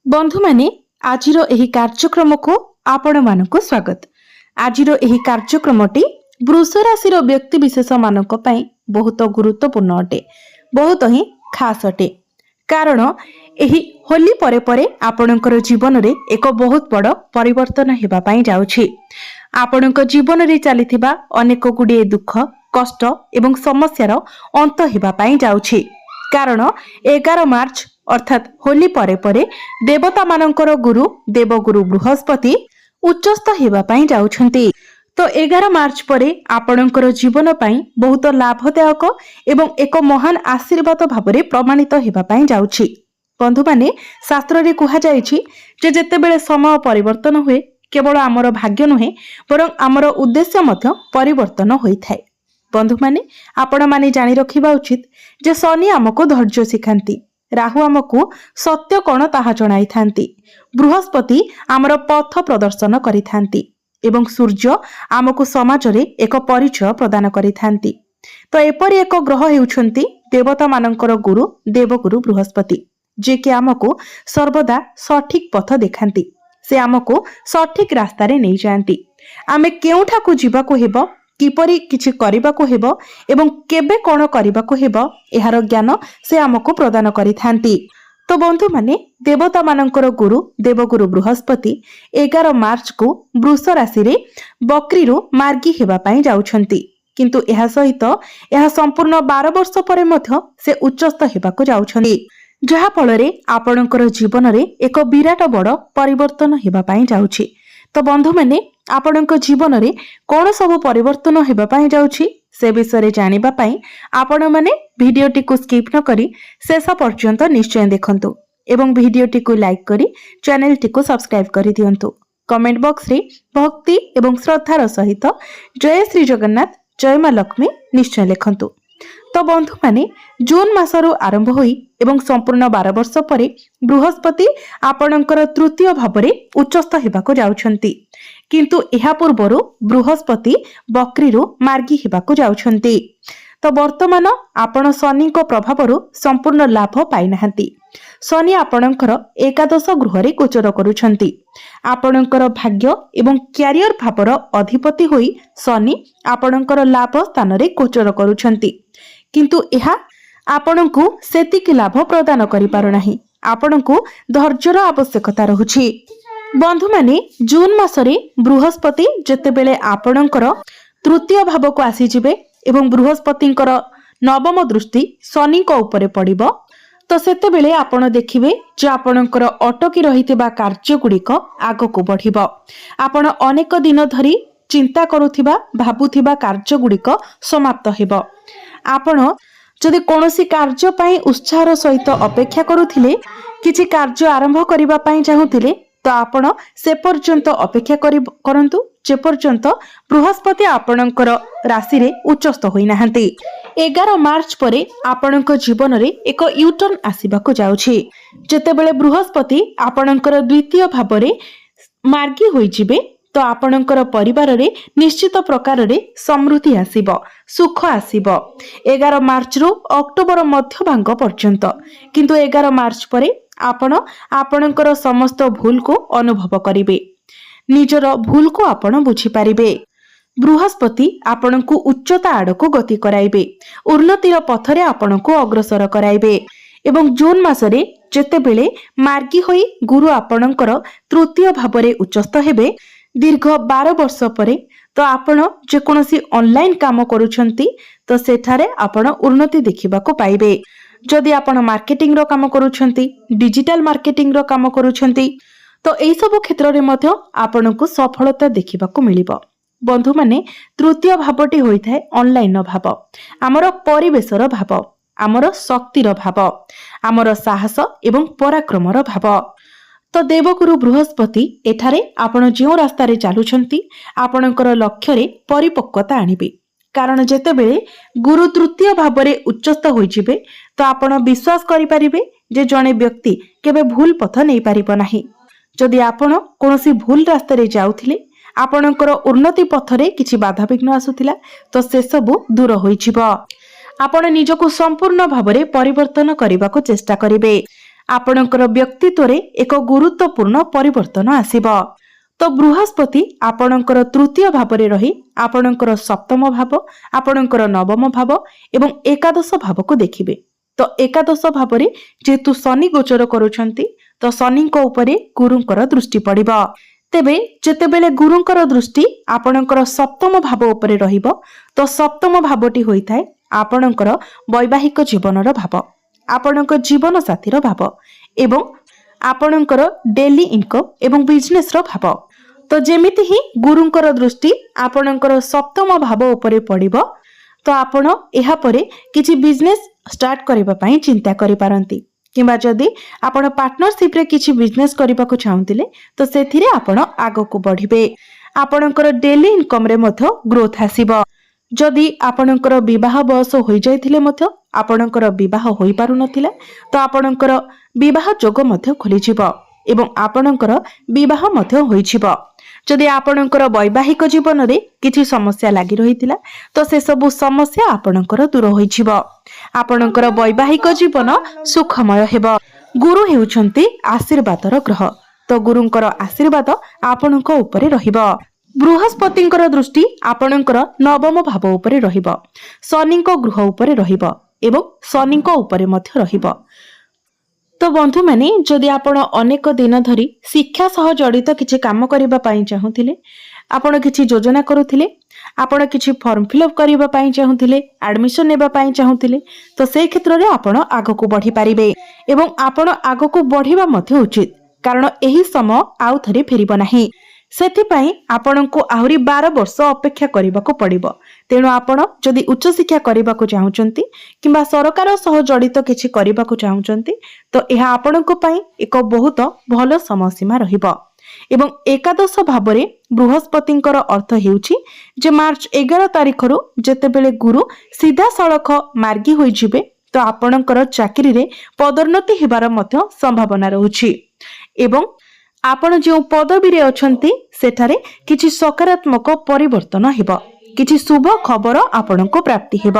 बंधु माने आजिर एही कार्यक्रम को आपण मानक स्वागत। आजिर एही कार्यक्रमटी वृष राशि व्यक्ति विशेष मानक पई बहुत गुरुत्वपूर्ण अटे, बहुत ही खास अटे। कारण एही होली परे परे आपणकर जीवन रे एक बहुत बड़ परिवर्तन हेबा पई जाउछि। आपणक जीवन रे चलीथिबा अनेक गुडे दुख कष्ट एवं समस्यार अंत हेबा पई जाउछि। कारण 11 मार्च अर्थात होली परे परे देवता मानकर गुरु देवगुरु बृहस्पति उच्चस्थ हेबा पई जाउछंती। तो 11 मार्च परे आपणकर जीवन पई बहुत लाभदायक एवं एक महान आशीर्वाद भावरे प्रमाणित हेबा पई जाउछि। बंधु माने शास्त्र रे कुहा जायछि जे जेतेबेले समय परिवर्तन हुए केवल आमर भाग्य नुहे बरं आमर उद्देश्य मध्य परिवर्तन होइथाय। बंधु माने आपण माने जानि रखिबा उचित जे शनि आमको धैर्य सिखांती, राहु आमको सत्य कौन ताहा जणाई थांती, बृहस्पति आमर पथ प्रदर्शन करि थांती एवं सूर्य आमको समाज रे एक परिचय प्रदान करि थांती। तो एपरि एक ग्रह हेउछंती देवता मानकर गुरु देवगुरु बृहस्पति, जे कि आमको सर्वदा सठिक पथ देखांती। से आमको सठिक रास्ता रे नै जांती। आमे केउठाकू जीवाकू हेबो, किपरि किछि करिबाकू हेबो एवं केबे कोन करिबाकू हेबो एहार ज्ञान से आमको प्रदान करि थांती। तो बंधु माने देवता मानकर गुरु देवगुरु बृहस्पति 11 मार्च को वृष राशि रे बकरी रु मार्गी हेबा पई जाउछंती। किंतु एहा सहित एहा संपूर्ण 12 वर्ष परे मध्य से उच्चस्थ हेबाकू जाउछंती, जहा फलरे आपणकर जीवन रे एक विराट बड़ परिवर्तन हेबा पई जाउछि। तो बंधु माने आपणक जीवन रे कोन सब परिवर्तन हेबा पई जाउछि से विषय रे जानिबा पई आपण माने भिडियोटी को स्किप न करी शेष पर्यंत निश्चय देखंतु एवं भिडियोटी को लाइक करी चैनलटी को सब्सक्राइब करी दियंतु। कमेंट बॉक्स रे भक्ति एवं श्रद्धार सहित जय श्री जगन्नाथ जय मां लक्ष्मी निश्चय लिखंतु। तो बंधु माने जून मासरु आरंभ होई एवं संपूर्ण 12 वर्ष परे बृहस्पति आपणकर तृतीय भावरे उच्चस्थ हेबाको जाउछंती। किंतु एहा पूर्वरु बृहस्पति बकरीरु मार्गी हेबाको जाउछंती। तो वर्तमान आपण शनि को प्रभावरु संपूर्ण लाभ पाई नाहंती। शनि आपणकर एकादश गृहरे गोचर करूछंती। आपणकर भाग्य एवं क्यारियर भावर अधिपति होई शनि आपणकर लाभ स्थान रे गोचर करूछंती। किंतु एहा आपणकु सेतिक लाभ प्रदान करि पारु नाही। आपणकु धैर्यर आवश्यकता रहुछि। बंधु माने जून मासरे बृहस्पति जेतेबेले आपणकर तृतीय भाव को आसी जिवे एवं बृहस्पतिंकर नवम दृष्टि शनि को ऊपर पड़िबो, तो सेतेबेले आपण देखिबे जे आपणकर अटकी रहितबा कार्य गुड़िक आगको बढ़िबो। आपण अनेक दिन धरी चिंता करुथिबा भाबुथिबा कार्य गुड़िक समाप्त हेबो। आपण जदि कोनोसी कार्य पई उत्साहर सहित अपेक्षा करुथिले, किछि कार्य आरंभ करिबा पई चाहुथिले, तो आपण से पर्यंत अपेक्षा करंतु जे पर्यंत बृहस्पति आपणकर राशि रे उच्चस्थ होई नाहंती। 11 मार्च परे आपणक जीवन रे एक यूटर्न आसीबाको जाउछि। जेतेबेले बृहस्पति आपणकर द्वितीय भावरे मार्गी होई जिवे, तो आपणकर परिवार रे निश्चित प्रकार रे समृद्धि आसीबो, सुख आसीबो 11 मार्च रु अक्टोबर मध्य भांग पर्यंत। किंतु 11 मार्च परे आपण आपणकर समस्त भूल को अनुभव करिवे, निजर भूल को आपण बुझी पारिबे। बृहस्पति आपणकु उच्चता आड़को गति कराइबे, उन्नतिर पथरे आपणकु अग्रसर कराइबे एवं जून मासरे जेतेबेले मार्गी होई गुरु आपणकर तृतीय भावरे उच्चस्थ हेबे दीर्घ 12 वर्ष परे, तो आपण जे कोनोसी ऑनलाइन काम करूछंती तो सेठारे आपण उन्नति देखिबाको पाइबे। जदि आपण मार्केटिंग रो काम करूछंती, डिजिटल मार्केटिंग रो काम करूछंती, तो एई सब क्षेत्र रे मध्य आपणकु सफलता देखिबाको मिलिबो। बंधु माने तृतीय भावटी होइथाय ऑनलाइन भाव, हमर परिवेशर भाव, हमर शक्तिर भाव, हमर साहस एवं पराक्रमर भाव। तो देवगुरु बृहस्पति एठारे आपण जो रास्ता रे चालुछंती आपणकर लक्ष्य रे परिपक्वता आनिबे। कारण जेतेबेले गुरु तृतीय भावरे उच्चस्थ होई जिवे, तो आपण विश्वास करि परिबे जे जणे व्यक्ति केबे भूल पथ नै पारिबो नाही। जदि आपण कोनोसी भूल रास्ता रे जाउथिले, आपणकर उन्नति पथरे किछि बाधा विघ्न आसुथिला, तो से सब दूर होई जिवो। आपण निजको संपूर्ण भावरे परिवर्तन करिबाको चेष्टा करिवे। ଆପଣଙ୍କର ବ୍ୟକ୍ତିତ୍ୱରେ ଏକ ଗୁରୁତ୍ୱପୂର୍ଣ୍ଣ ପରିବର୍ତ୍ତନ ଆସିବ। ତ ବୃହସ୍ପତି ଆପଣଙ୍କର ତୃତୀୟ ଭାବରେ ରହି ଆପଣଙ୍କର ସପ୍ତମ ଭାବ, ଆପଣଙ୍କର ନବମ ଭାବ ଏବଂ ଏକାଦଶ ଭାବକୁ ଦେଖିବେ। ତ ଏକାଦଶ ଭାବରେ ଯେହେତୁ ଶନି ଗୋଚର କରୁଛନ୍ତି, ତ ଶନିଙ୍କ ଉପରେ ଗୁରୁଙ୍କର ଦୃଷ୍ଟି ପଡ଼ିବ। ତେବେ ଯେତେବେଳେ ଗୁରୁଙ୍କର ଦୃଷ୍ଟି ଆପଣଙ୍କର ସପ୍ତମ ଭାବ ଉପରେ ରହିବ, ତ ସପ୍ତମ ଭାବଟି ହୋଇଥାଏ ଆପଣଙ୍କର ବୈବାହିକ ଜୀବନର ଭାବ, ଆପଣଙ୍କ ଜୀବନ ସାଥୀର ଭାବ ଏବଂ ଆପଣଙ୍କର ଡେଲି ଇନକମ୍ ଏବଂ ବିଜନେସର ଭାବ। ତ ଯେମିତି ହିଁ ଗୁରୁଙ୍କର ଦୃଷ୍ଟି ଆପଣଙ୍କର ସପ୍ତମ ଭାବ ଉପରେ ପଡ଼ିବ, ତ ଆପଣ ଏହାପରେ କିଛି ବିଜନେସ୍ ଷ୍ଟାର୍ଟ କରିବା ପାଇଁ ଚିନ୍ତା କରିପାରନ୍ତି, କିମ୍ବା ଯଦି ଆପଣ ପାର୍ଟନରସିପ୍ରେ କିଛି ବିଜନେସ୍ କରିବାକୁ ଚାହୁଁଥିଲେ ତ ସେଥିରେ ଆପଣ ଆଗକୁ ବଢ଼ିବେ। ଆପଣଙ୍କର ଡେଲି ଇନକମ୍ରେ ମଧ୍ୟ ଗ୍ରୋଥ ଆସିବ। ଯଦି ଆପଣଙ୍କର ବିବାହ ବୟସ ହୋଇଯାଇଥିଲେ ମଧ୍ୟ ଆପଣଙ୍କର ବିବାହ ହୋଇପାରୁନଥିଲା, ତ ଆପଣଙ୍କର ବିବାହ ଯୋଗ ମଧ୍ୟ ଖୋଲିଯିବ ଏବଂ ଆପଣଙ୍କର ବିବାହ ମଧ୍ୟ ହୋଇଯିବ। ଯଦି ଆପଣଙ୍କର ବୈବାହିକ ଜୀବନରେ କିଛି ସମସ୍ୟା ଲାଗି ରହିଥିଲା, ତ ସେସବୁ ସମସ୍ୟା ଆପଣଙ୍କର ଦୂର ହୋଇଯିବ। ଆପଣଙ୍କର ବୈବାହିକ ଜୀବନ ସୁଖମୟ ହେବ। ଗୁରୁ ହେଉଛନ୍ତି ଆଶୀର୍ବାଦର ଗ୍ରହ, ତ ଗୁରୁଙ୍କର ଆଶୀର୍ବାଦ ଆପଣଙ୍କ ଉପରେ ରହିବ। ବୃହସ୍ପତିଙ୍କର ଦୃଷ୍ଟି ଆପଣଙ୍କର ନବମ ଭାବ ଉପରେ ରହିବ, ଶନିଙ୍କ ଗୃହ ଉପରେ ରହିବ ଏବଂ ଶନିଙ୍କ ଉପରେ ମଧ୍ୟ ରହିବ। ତ ବନ୍ଧୁମାନେ, ଯଦି ଆପଣ ଅନେକ ଦିନ ଧରି ଶିକ୍ଷା ସହ ଜଡ଼ିତ କିଛି କାମ କରିବା ପାଇଁ ଚାହୁଁଥିଲେ, ଆପଣ କିଛି ଯୋଜନା କରୁଥିଲେ, ଆପଣ କିଛି ଫର୍ମ ଫିଲ୍ଅପ୍ କରିବା ପାଇଁ ଚାହୁଁଥିଲେ, ଆଡମିସନ୍ ନେବା ପାଇଁ ଚାହୁଁଥିଲେ, ତ ସେହି କ୍ଷେତ୍ରରେ ଆପଣ ଆଗକୁ ବଢ଼ିପାରିବେ ଏବଂ ଆପଣ ଆଗକୁ ବଢ଼ିବା ମଧ୍ୟ ଉଚିତ, କାରଣ ଏହି ସମୟ ଆଉ ଥରେ ଫେରିବ ନାହିଁ। ସେଥିପାଇଁ ଆପଣଙ୍କୁ ଆହୁରି 12 ବର୍ଷ ଅପେକ୍ଷା କରିବାକୁ ପଡ଼ିବ। ତେଣୁ ଆପଣ ଯଦି ଉଚ୍ଚଶିକ୍ଷା କରିବାକୁ ଚାହୁଁଛନ୍ତି କିମ୍ବା ସରକାର ସହ ଜଡ଼ିତ କିଛି କରିବାକୁ ଚାହୁଁଛନ୍ତି, ତ ଏହା ଆପଣଙ୍କ ପାଇଁ ଏକ ବହୁତ ଭଲ ସମୟସୀମା ରହିବ। ଏବଂ ଏକାଦଶ ଭାବରେ ବୃହସ୍ପତିଙ୍କର ଅର୍ଥ ହେଉଛି ଯେ ମାର୍ଚ୍ଚ 11 ତାରିଖରୁ ଯେତେବେଳେ ଗୁରୁ ସିଧାସଳଖ ମାର୍ଗୀ ହୋଇଯିବେ, ତ ଆପଣଙ୍କର ଚାକିରିରେ ପଦୋନ୍ନତି ହେବାର ମଧ୍ୟ ସମ୍ଭାବନା ରହୁଛି ଏବଂ ଆପଣ ଯେଉଁ ପଦବୀରେ ଅଛନ୍ତି ସେଠାରେ କିଛି ସକାରାତ୍ମକ ପରିବର୍ତ୍ତନ ହେବ, କିଛି ଶୁଭ ଖବର ଆପଣଙ୍କୁ ପ୍ରାପ୍ତି ହେବ।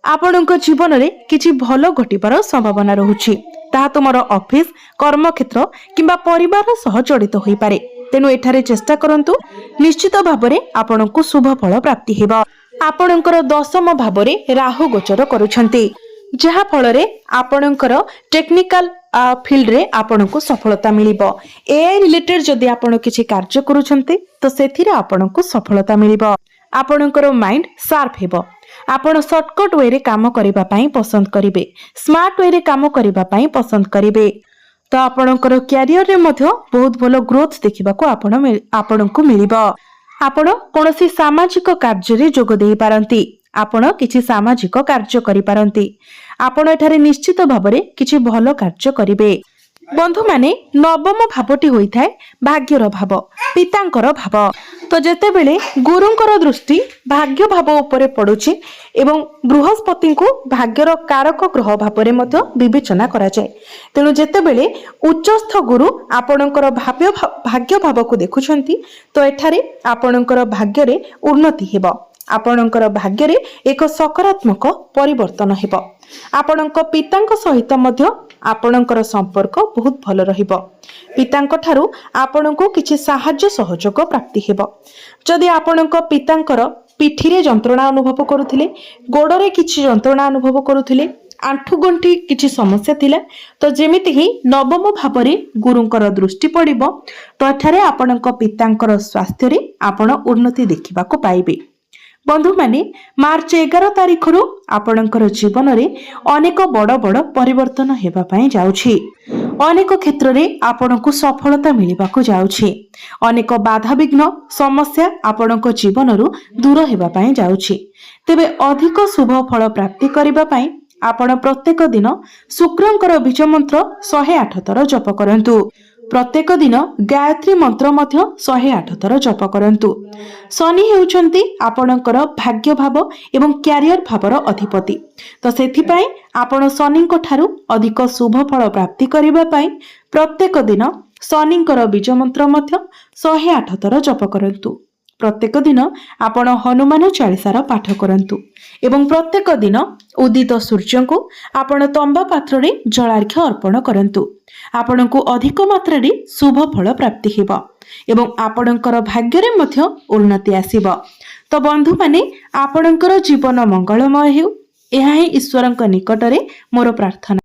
ଆପଣଙ୍କ ଜୀବନରେ କିଛି ଭଲ ଘଟିବାର ସମ୍ଭାବନା ରହୁଛି, ତାହା ତୁମର ଅଫିସ, କର୍ମକ୍ଷେତ୍ର କିମ୍ବା ପରିବାର ସହ ଜଡ଼ିତ ହୋଇପାରେ। ତେଣୁ ଏଠାରେ ଚେଷ୍ଟା କରନ୍ତୁ, ନିଶ୍ଚିତ ଭାବରେ ଆପଣଙ୍କୁ ଶୁଭ ଫଳ ପ୍ରାପ୍ତି ହେବ। ଆପଣଙ୍କର ଦଶମ ଭାବରେ ରାହୁ ଗୋଚର କରୁଛନ୍ତି, ଯାହା ଫଳରେ ଆପଣଙ୍କର ଟେକ୍ନିକାଲ ଫିଲ୍ଡରେ ଆପଣଙ୍କୁ ସଫଳତା ମିଳିବ। ଏଆଇ ରିଲେଟେଡ୍ ଯଦି ଆପଣ କିଛି କାର୍ଯ୍ୟ କରୁଛନ୍ତି, ତ ସେଥିରେ ଆପଣଙ୍କୁ ସଫଳତା ମିଳିବ। ଆପଣଙ୍କର ମାଇଣ୍ଡ ସାର୍ପ ହେବ। ଆପଣ ସର୍ଟକଟ୍ ୱେରେ କାମ କରିବା ପାଇଁ ପସନ୍ଦ କରିବେ, ସ୍ମାର୍ଟ ୱେରେ କାମ କରିବା ପାଇଁ ପସନ୍ଦ କରିବେ। ତ ଆପଣଙ୍କର କ୍ୟାରିୟରରେ ମଧ୍ୟ ବହୁତ ଭଲ ଗ୍ରୋଥ ଦେଖିବାକୁ ଆପଣଙ୍କୁ ମିଳିବ। ଆପଣ କୌଣସି ସାମାଜିକ କାର୍ଯ୍ୟରେ ଯୋଗ ଦେଇପାରନ୍ତି, ଆପଣ କିଛି ସାମାଜିକ କାର୍ଯ୍ୟ କରିପାରନ୍ତି। ଆପଣ ଏଠାରେ ନିଶ୍ଚିତ ଭାବରେ କିଛି ଭଲ କାର୍ଯ୍ୟ କରିବେ। ବନ୍ଧୁମାନେ, ନବମ ଭାବଟି ହୋଇଥାଏ ଭାଗ୍ୟର ଭାବ, ପିତାଙ୍କର ଭାବ। ତ ଯେତେବେଳେ ଗୁରୁଙ୍କର ଦୃଷ୍ଟି ଭାଗ୍ୟ ଭାବ ଉପରେ ପଡୁଛି ଏବଂ ବୃହସ୍ପତିଙ୍କୁ ଭାଗ୍ୟର କାରକ ଗ୍ରହ ଭାବରେ ମଧ୍ୟ ବିବେଚନା କରାଯାଏ, ତେଣୁ ଯେତେବେଳେ ଉଚ୍ଚସ୍ଥ ଗୁରୁ ଆପଣଙ୍କର ଭାଗ୍ୟ ଭାବକୁ ଦେଖୁଛନ୍ତି, ତ ଏଠାରେ ଆପଣଙ୍କର ଭାଗ୍ୟରେ ଉନ୍ନତି ହେବ, ଆପଣଙ୍କର ଭାଗ୍ୟରେ ଏକ ସକାରାତ୍ମକ ପରିବର୍ତ୍ତନ ହେବ। ଆପଣଙ୍କ ପିତାଙ୍କ ସହିତ ମଧ୍ୟ ଆପଣଙ୍କର ସମ୍ପର୍କ ବହୁତ ଭଲ ରହିବ। ପିତାଙ୍କ ଠାରୁ ଆପଣଙ୍କୁ କିଛି ସାହାଯ୍ୟ ସହଯୋଗ ପ୍ରାପ୍ତି ହେବ। ଯଦି ଆପଣଙ୍କ ପିତାଙ୍କର ପିଠିରେ ଯନ୍ତ୍ରଣା ଅନୁଭବ କରୁଥିଲେ, ଗୋଡ଼ରେ କିଛି ଯନ୍ତ୍ରଣା ଅନୁଭବ କରୁଥିଲେ, ଆଣ୍ଠୁଗଣ୍ଠି କିଛି ସମସ୍ୟା ଥିଲା, ତ ଯେମିତି ହିଁ ନବମ ଭାବରେ ଗୁରୁଙ୍କର ଦୃଷ୍ଟି ପଡ଼ିବ, ତ ଏଠାରେ ଆପଣଙ୍କ ପିତାଙ୍କର ସ୍ୱାସ୍ଥ୍ୟରେ ଆପଣ ଉନ୍ନତି ଦେଖିବାକୁ ପାଇବେ। ବନ୍ଧୁମାନେ, ମାର୍ଚ୍ଚ 11 ତାରିଖରୁ ଆପଣଙ୍କର ଜୀବନରେ ଅନେକ ବଡ଼ ବଡ଼ ପରିବର୍ତ୍ତନ ହେବା ପାଇଁ ଯାଉଛି। ଅନେକ କ୍ଷେତ୍ରରେ ଆପଣଙ୍କୁ ସଫଳତା ମିଳିବାକୁ ଯାଉଛି। ଅନେକ ବାଧାବିଘ୍ନ ସମସ୍ୟା ଆପଣଙ୍କ ଜୀବନରୁ ଦୂର ହେବା ପାଇଁ ଯାଉଛି। ତେବେ ଅଧିକ ଶୁଭ ଫଳ ପ୍ରାପ୍ତି କରିବା ପାଇଁ ଆପଣ ପ୍ରତ୍ୟେକ ଦିନ ଶୁକ୍ରଙ୍କର ବୀଜ ମନ୍ତ୍ର 108 ଥର ଜପ କରନ୍ତୁ। ପ୍ରତ୍ୟେକ ଦିନ ଗାୟତ୍ରୀ ମନ୍ତ୍ର ମଧ୍ୟ 108 ଥର ଜପ କରନ୍ତୁ। ଶନି ହେଉଛନ୍ତି ଆପଣଙ୍କର ଭାଗ୍ୟ ଭାବ ଏବଂ କ୍ୟାରିୟର ଭାବର ଅଧିପତି। ତ ସେଥିପାଇଁ ଆପଣ ଶନିଙ୍କ ଠାରୁ ଅଧିକ ଶୁଭ ଫଳ ପ୍ରାପ୍ତି କରିବା ପାଇଁ ପ୍ରତ୍ୟେକ ଦିନ ଶନିଙ୍କର ବୀଜ ମନ୍ତ୍ର ମଧ୍ୟ 108 ଥର ଜପ କରନ୍ତୁ। प्रत्येक दिन आपण हनुमान चालीसार पाठ करंतु एवं प्रत्येक दिन उदित सूर्य को आपण तंबा पात्र रे जलार्घ्य अर्पण करंतु आपण को अधिक मात्रा रे शुभ फल प्राप्ति हेबा एवं आपणकर भाग्य रे मध्य उन्नति आसीबा। तो बंधु माने आपणकर जीवन मंगलमय हेउ, एहा ही ईश्वरक निकटरे मोर प्रार्थना।